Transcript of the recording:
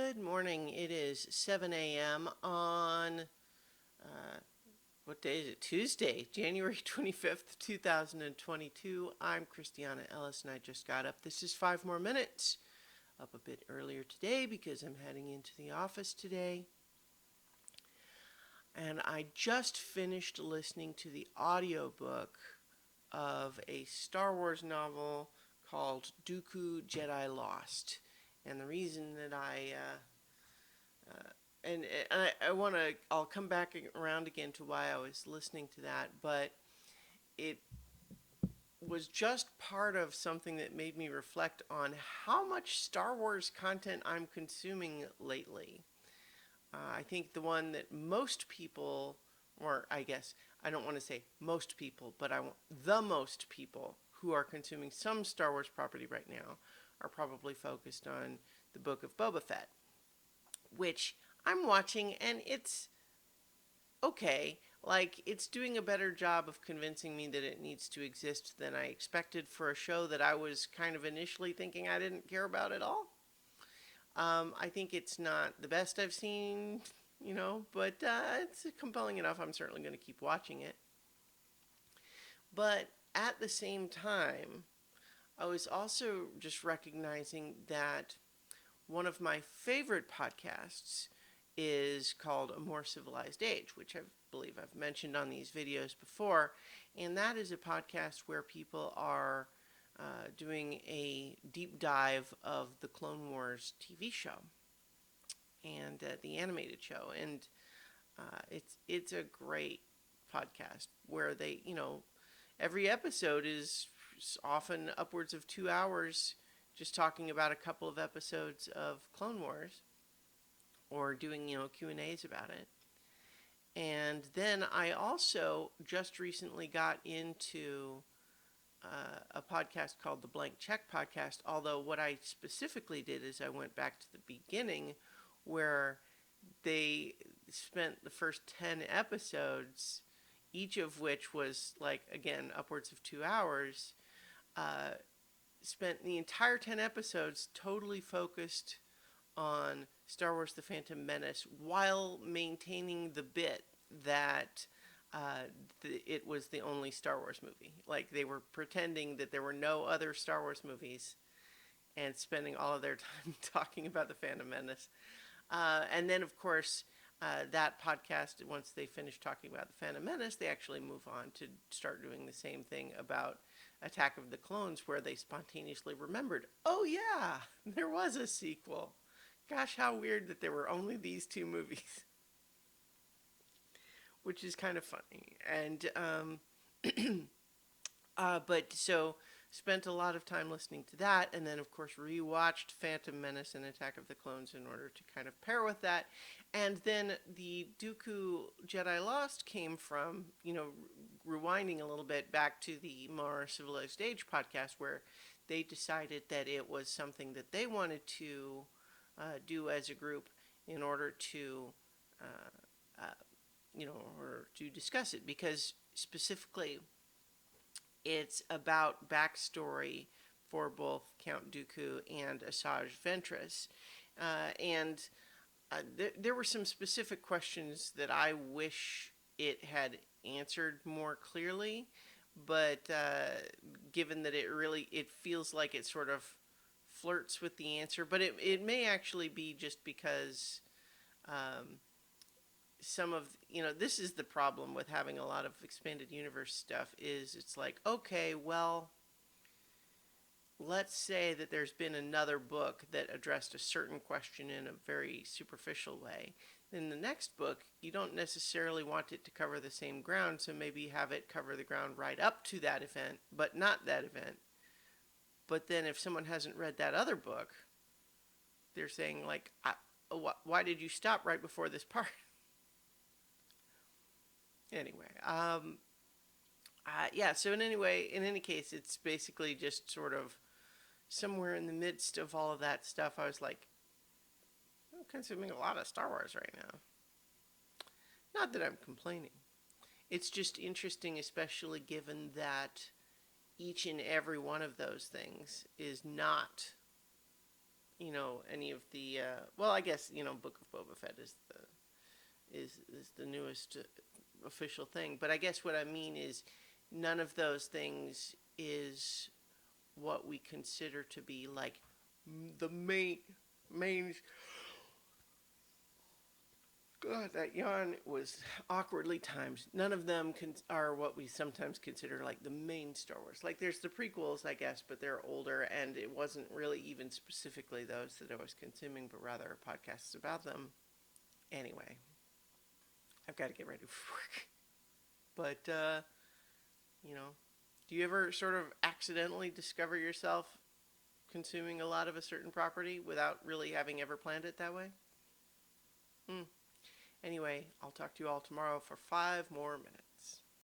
Good morning. It is 7 a.m. on, what day is it? Tuesday, January 25th, 2022. I'm Christiana Ellis and I just got up. This is 5 more minutes. Up a bit earlier today because I'm heading into the office today. And I just finished listening to the audiobook of a Star Wars novel called Dooku Jedi Lost. And the reason that and I want to, I'll come back around again to why I was listening to that, but it was just part of something that made me reflect on how much Star Wars content I'm consuming lately. I think the one that most people, or I guess I don't want to say most people, but the most people who are consuming some Star Wars property right now are probably focused on the Book of Boba Fett, which I'm watching and it's okay. Like, it's doing a better job of convincing me that it needs to exist than I expected for a show that I was kind of initially thinking I didn't care about at all. I think it's not the best I've seen, but it's compelling enough. I'm certainly going to keep watching it. But at the same time, I was also just recognizing that one of my favorite podcasts is called A More Civilized Age, which I believe I've mentioned on these videos before. And that is a podcast where people are doing a deep dive of the Clone Wars TV show and the animated show. And it's a great podcast where they, every episode is often upwards of 2 hours just talking about a couple of episodes of Clone Wars or doing, Q&As about it. And then I also just recently got into a podcast called the Blank Check Podcast, although what I specifically did is I went back to the beginning where they spent the first 10 episodes, each of which was like, again, upwards of 2 hours, spent the entire 10 episodes totally focused on Star Wars The Phantom Menace while maintaining the bit that it was the only Star Wars movie. Like, they were pretending that there were no other Star Wars movies and spending all of their time talking about The Phantom Menace. And then, of course, that podcast, once they finish talking about The Phantom Menace, they actually move on to start doing the same thing about Attack of the Clones, where they spontaneously remembered, oh yeah, there was a sequel. Gosh, how weird that there were only these two movies. Which is kind of funny. And, but so spent a lot of time listening to that, and then of course rewatched Phantom Menace and Attack of the Clones in order to kind of pair with that. And then the Dooku Jedi Lost came from, rewinding a little bit back to the More Civilized Age podcast, where they decided that it was something that they wanted to do as a group in order to, or to discuss it, because specifically it's about backstory for both Count Dooku and Asajj Ventress. There were some specific questions that I wish it had answered more clearly, but given that it feels like it sort of flirts with the answer, but it may actually be just because some of, this is the problem with having a lot of expanded universe stuff, is it's like, okay, well, let's say that there's been another book that addressed a certain question in a very superficial way. In the next book, you don't necessarily want it to cover the same ground, so maybe have it cover the ground right up to that event, but not that event. But then if someone hasn't read that other book, they're saying, like, why did you stop right before this part? Anyway, so in any case, it's basically just sort of somewhere in the midst of all of that stuff, I was like, I'm consuming a lot of Star Wars right now. Not that I'm complaining. It's just interesting, especially given that each and every one of those things is not any of the well, I guess Book of Boba Fett is the newest official thing. But I guess what I mean is none of those things is what we consider to be like the main. God, that yawn was awkwardly timed. None of them are what we sometimes consider like the main Star Wars. Like there's the prequels, I guess, but they're older, and it wasn't really even specifically those that I was consuming, but rather podcasts about them. Anyway, I've got to get ready for work. But you know, do you ever sort of accidentally discover yourself consuming a lot of a certain property without really having ever planned it that way? Hmm. Anyway, I'll talk to you all tomorrow for 5 more minutes.